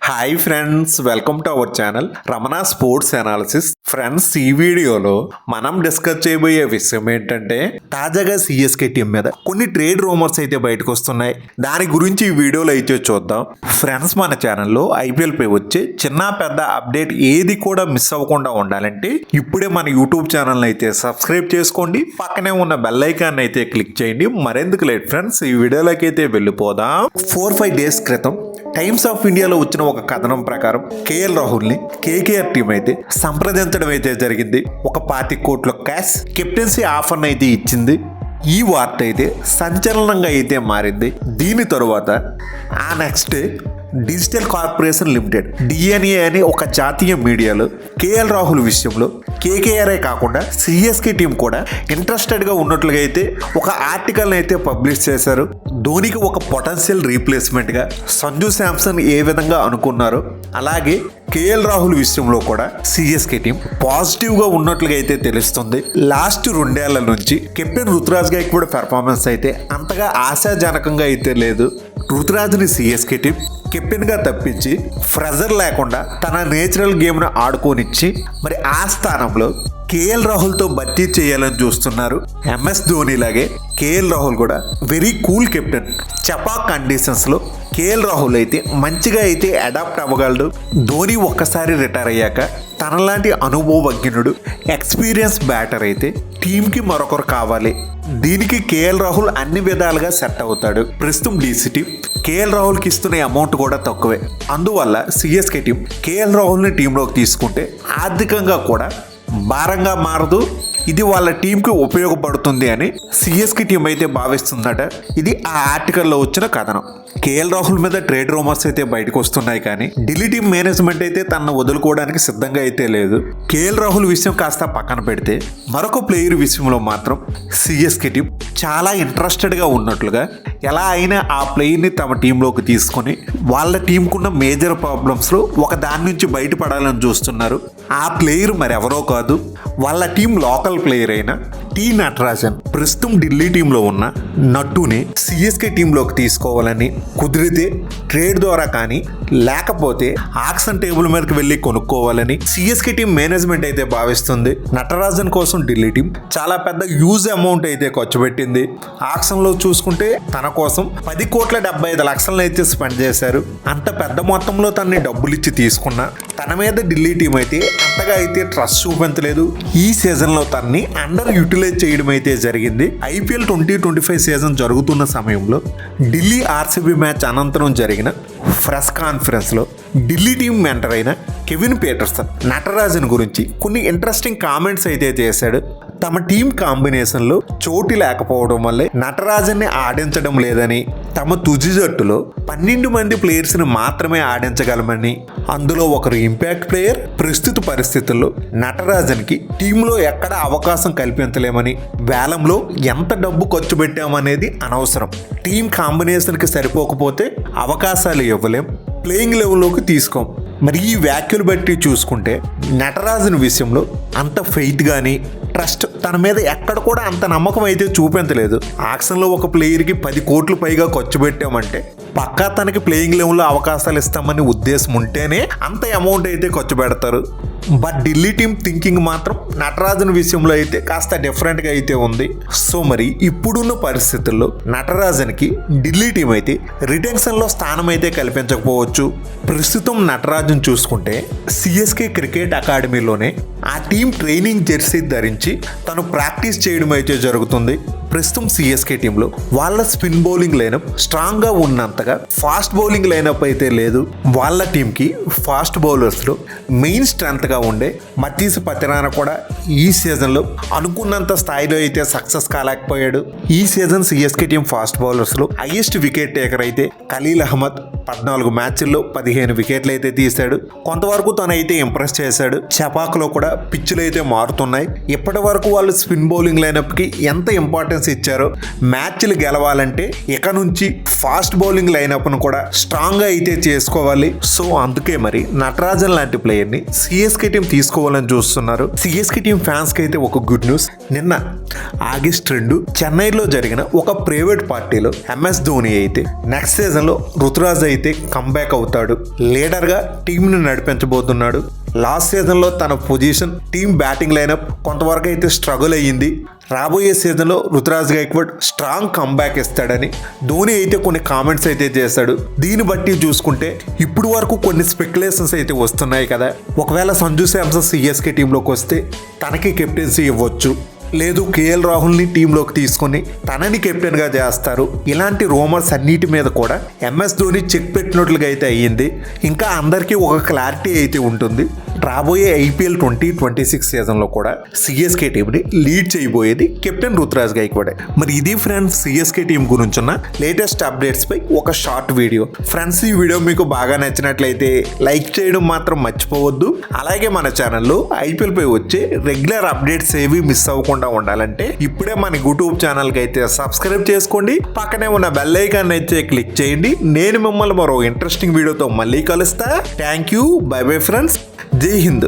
Hi friends, welcome to our channel Ramana sports analysis. Friends, ఈ వీడియోలో మనం డిస్కస్ చేయబోయే విషయం ఏంటంటే తాజాగా సిఎస్కే టీం మీద కొన్ని ట్రేడ్ రూమర్స్ అయితే బయటకు వస్తున్నాయి. దాని గురించి ఈ వీడియోలో అయితే చూద్దాం. ఫ్రెండ్స్, మన ఛానల్లో ఐపీఎల్ పై వచ్చే చిన్న పెద్ద అప్డేట్ ఏది కూడా మిస్ అవ్వకుండా ఉండాలంటే ఇప్పుడే మన యూట్యూబ్ ఛానల్ అయితే సబ్స్క్రైబ్ చేసుకోండి, పక్కనే ఉన్న బెల్ ఐకాన్ అయితే క్లిక్ చేయండి. మరెందుకు లేట్ ఫ్రెండ్స్, ఈ వీడియోలోకి అయితే వెళ్ళిపోదాం. 4-5 డేస్ క్రితం టైమ్స్ ఆఫ్ ఇండియాలో వచ్చిన ఒక కథనం ప్రకారం కేఎల్ రాహుల్ని కేకేఆర్ టీం అయితే సంప్రదించడం అయితే జరిగింది. ఒక 25 కోట్ల క్యాష్ కెప్టెన్సీ ఆఫర్ని అయితే ఇచ్చింది. ఈ వార్త అయితే సంచలనంగా అయితే మారింది. దీని తరువాత ఆ next day digital corporation limited DNA అనే ఒక జాతీయ మీడియాలో కేఎల్ రాహుల్ విషయంలో కేకేఆర్ఏ కాకుండా సిఎస్కే టీం కూడా ఇంట్రెస్టెడ్గా ఉన్నట్లుగా అయితే ఒక ఆర్టికల్ని అయితే పబ్లిష్ చేశారు. ధోనికి ఒక పొటెన్షియల్ రీప్లేస్మెంట్గా సంజు శాంసన్ ఏ విధంగా అనుకున్నారో అలాగే కేఎల్ రాహుల్ విషయంలో కూడా సిఎస్కే టీం పాజిటివ్గా ఉన్నట్లుగా అయితే తెలుస్తుంది. లాస్ట్ 2 ఏళ్ల నుంచి కెప్టెన్ రుతురాజ్ గైక్వాడ్ పెర్ఫార్మెన్స్ అయితే అంతగా ఆశాజనకంగా అయితే లేదు. రుతురాజ్ని సిఎస్కే టీం కెప్టెన్గా తప్పించి ప్రెజర్ లేకుండా తన నేచురల్ గేమ్ను ఆడుకోనిచ్చి మరి ఆ స్థానంలో కేఎల్ రాహుల్తో భర్తీ చేయాలని చూస్తున్నారు. ఎంఎస్ ధోని లాగే కేఎల్ రాహుల్ కూడా వెరీ కూల్ కెప్టెన్. చపాక్ కండిషన్స్లో కేఎల్ రాహుల్ అయితే మంచిగా అయితే అడాప్ట్ అవ్వగలడు. ధోని ఒక్కసారి రిటైర్ అయ్యాక తనలాంటి అనుభవజ్ఞుడు ఎక్స్పీరియన్స్ బ్యాటర్ అయితే టీంకి మరొకరు కావాలి. దీనికి కేఎల్ రాహుల్ అన్ని విధాలుగా సెట్ అవుతాడు. ప్రస్తుతం డీసీ టీం కేఎల్ రాహుల్కి ఇస్తున్న అమౌంట్ కూడా తక్కువే. అందువల్ల సిఎస్కే టీం కేఎల్ రాహుల్ని టీంలోకి తీసుకుంటే ఆర్థికంగా కూడా భారంగా మారదు. ఇది వాళ్ళ టీంకి ఉపయోగపడుతుంది అని సిఎస్కే టీం అయితే భావిస్తుందట. ఇది ఆ ఆర్టికల్లో వచ్చిన కథనం. కేఎల్ రాహుల్ మీద ట్రేడ్ రూమర్స్ అయితే బయటకు వస్తున్నాయి, కానీ ఢిల్లీ టీం మేనేజ్మెంట్ అయితే తనను వదులుకోవడానికి సిద్ధంగా అయితే లేదు. కేఎల్ రాహుల్ విషయం కాస్త పక్కన పెడితే మరొక ప్లేయర్ విషయంలో మాత్రం సిఎస్కే టీం చాలా ఇంట్రెస్టెడ్గా ఉన్నట్లుగా ఎలా అయినా ఆ ప్లేయర్ని తమ టీంలోకి తీసుకొని వాళ్ళ టీంకున్న మేజర్ ప్రాబ్లమ్స్లో ఒక దాని నుంచి బయటపడాలని చూస్తున్నారు. ఆ ప్లేయర్ మరెవరో కాదు, వాళ్ళ టీం లోకల్ ప్లేయర్ అయిన టీ నటరాజన్. ప్రస్తుతం ఢిల్లీ టీంలో ఉన్న నట్టుని సిఎస్కే టీంలోకి తీసుకోవాలని, కుదిరితే ట్రేడ్ ద్వారా కానీ లేకపోతే ఆక్షన్ టేబుల్ మీదకి వెళ్ళి కొనుక్కోవాలని సిఎస్కే టీం మేనేజ్మెంట్ అయితే భావిస్తుంది. నటరాజన్ కోసం ఢిల్లీ టీం చాలా పెద్ద యూజ్ అమౌంట్ అయితే ఖర్చు పెట్టింది. ఆక్షన్లో చూసుకుంటే తన కోసం 10,75,00,000 అయితే స్పెండ్ చేశారు. అంత పెద్ద మొత్తంలో తనని డబ్బులు ఇచ్చి తీసుకున్న తన మీద ఢిల్లీ టీం అయితే అంతగా అయితే ట్రస్ట్ చూపించలేదు. ఈ సీజన్లో తనని అండర్ యూటిలైజ్ చేయడం అయితే జరిగింది. ఐపీఎల్ 2025 సీజన్ జరుగుతున్న సమయంలో ఢిల్లీ ఆర్సీబీ మ్యాచ్ అనంతరం జరిగిన ప్రెస్ కాన్ఫరెన్స్లో ఢిల్లీ టీం మెంటర్ అయిన కెవిన్ పీటర్సన్ నటరాజన్ గురించి కొన్ని ఇంట్రెస్టింగ్ కామెంట్స్ అయితే చేశాడు. తమ టీం కాంబినేషన్లో చోటు లేకపోవడం వల్లే నటరాజన్ని ఆడించడం లేదని, తమ తుది జట్టులో 12 మంది ప్లేయర్స్ని మాత్రమే ఆడించగలమని, అందులో ఒకరు ఇంపాక్ట్ ప్లేయర్, ప్రస్తుత పరిస్థితుల్లో నటరాజన్కి టీంలో ఎక్కడ అవకాశం కల్పించలేమని, వేలంలో ఎంత డబ్బు ఖర్చు పెట్టామనేది అనవసరం, టీం కాంబినేషన్కి సరిపోకపోతే అవకాశాలు ఇవ్వలేం, ప్లేయింగ్ లెవెల్లోకి తీసుకోం. మరి ఈ వ్యాఖ్యలు బట్టి చూసుకుంటే నటరాజన్ విషయంలో అంత ఫెయిత్ కానీ ట్రస్ట్ తన మీద ఎక్కడ కూడా అంత నమ్మకం అయితే చూపించలేదు. ఆక్షన్లో ఒక ప్లేయర్కి 10 కోట్లు పైగా ఖర్చు పెట్టామంటే పక్కా తనకి ప్లేయింగ్ లెవెల్లో అవకాశాలు ఇస్తామని ఉద్దేశం ఉంటేనే అంత అమౌంట్ అయితే ఖర్చు పెడతారు. బట్ ఢిల్లీ టీం థింకింగ్ మాత్రం నటరాజన్ విషయంలో అయితే కాస్త డిఫరెంట్గా అయితే ఉంది. సో మరి ఇప్పుడున్న పరిస్థితుల్లో నటరాజన్కి ఢిల్లీ టీం అయితే రిటెన్షన్లో స్థానం అయితే కల్పించకపోవచ్చు. ప్రస్తుతం నటరాజన్ చూసుకుంటే సిఎస్కే క్రికెట్ అకాడమీలోనే ఆ టీం ట్రైనింగ్ జెర్సీ ధరించి తను ప్రాక్టీస్ చేయడం అయితే జరుగుతుంది. ప్రస్తుతం సిఎస్కే టీంలో వాళ్ళ స్పిన్ బౌలింగ్ లైనప్ స్ట్రాంగ్గా ఉన్నంతగా ఫాస్ట్ బౌలింగ్ లైనప్ అయితే లేదు. వాళ్ళ టీంకి ఫాస్ట్ బౌలర్స్లో మెయిన్ స్ట్రెంత్గా ఉండే మతీస్ పతిరానా కూడా ఈ సీజన్లో అనుకున్నంత స్థాయిలో అయితే సక్సెస్ కాలేకపోయాడు. ఈ సీజన్ సిఎస్కే టీం ఫాస్ట్ బౌలర్స్లో హైయెస్ట్ వికెట్ టేకర్ అయితే ఖలీల్ అహ్మద్ 14 మ్యాచ్ల్లో 15 వికెట్లు అయితే తీశాడు. కొంతవరకు తనైతే ఇంప్రెస్ చేశాడు. చపాక్లో కూడా పిచ్చులు అయితే మారుతున్నాయి. ఇప్పటి వరకు వాళ్ళు స్పిన్ బౌలింగ్ లైనప్కి ఎంత ఇంపార్టెన్స్ ఇచ్చారో మ్యాచ్లు గెలవాలంటే ఇక నుంచి ఫాస్ట్ బౌలింగ్ లైనప్ను కూడా స్ట్రాంగ్గా అయితే చేసుకోవాలి. సో అందుకే మరి నటరాజన్ లాంటి ప్లేయర్ని సిఎస్కే టీం తీసుకోవాలని చూస్తున్నారు. సిఎస్కే టీం ఫ్యాన్స్కి అయితే ఒక గుడ్ న్యూస్. నిన్న ఆగస్ట్ 2 చెన్నైలో జరిగిన ఒక ప్రైవేట్ పార్టీలో ఎంఎస్ ధోని అయితే నెక్స్ట్ సీజన్లో రుతురాజ్ అయితే కంబ్యాక్ అవుతాడు. లీడర్గా టీంని నడిపించబోతున్నాడు. లాస్ట్ సీజన్లో తన పొజిషన్, టీం బ్యాటింగ్ లైనప్ కొంతవరకు అయితే స్ట్రగుల్ అయ్యింది. రాబోయే సీజన్లో రుతురాజ్ గైక్వాడ్ స్ట్రాంగ్ కంబ్యాక్ ఇస్తాడని ధోని అయితే కొన్ని కామెంట్స్ అయితే చేశాడు. దీన్ని బట్టి చూసుకుంటే ఇప్పుడు వరకు కొన్ని స్పెక్యులేషన్స్ అయితే వస్తున్నాయి కదా. ఒకవేళ సంజు శాంసన్ సిఎస్కే టీంలోకి వస్తే తనకి కెప్టెన్సీ ఇవ్వచ్చు, లేదు కేఎల్ రాహుల్ని టీంలోకి తీసుకొని తనని కెప్టెన్గా చేస్తారు. ఇలాంటి రూమర్స్ అన్నిటి మీద కూడా ఎంఎస్ ధోని చెక్ పెట్టినట్లుగా అయితే అయ్యింది. ఇంకా అందరికీ ఒక క్లారిటీ అయితే ఉంటుంది. రాబోయే ఐపీఎల్ 2026 సీజన్లో కూడా సిఎస్కే టీంని లీడ్ చేయబోయేది కెప్టెన్ రుతురాజ్ గైక్వాడ్. మరి ఇది ఫ్రెండ్స్ సిఎస్కే టీం గురించి ఉన్న లేటెస్ట్ అప్డేట్స్ పై ఒక షార్ట్ వీడియో. ఫ్రెండ్స్, ఈ వీడియో మీకు బాగా నచ్చినట్లయితే లైక్ చేయడం మాత్రం మర్చిపోవద్దు. అలాగే మన ఛానల్లో ఐపీఎల్ పై వచ్చే రెగ్యులర్ అప్డేట్స్ ఏవి మిస్ అవ్వకుండా ఉండాలంటే ఇప్పుడే మన యూట్యూబ్ ఛానల్కి అయితే సబ్స్క్రైబ్ చేసుకోండి. పక్కనే ఉన్న బెల్ ఐకాన్ అయితే క్లిక్ చేయండి. నేను మిమ్మల్ని మరో ఇంట్రెస్టింగ్ వీడియోతో మళ్ళీ కలుస్తా. Thank you. By bye friends. జై హింద్.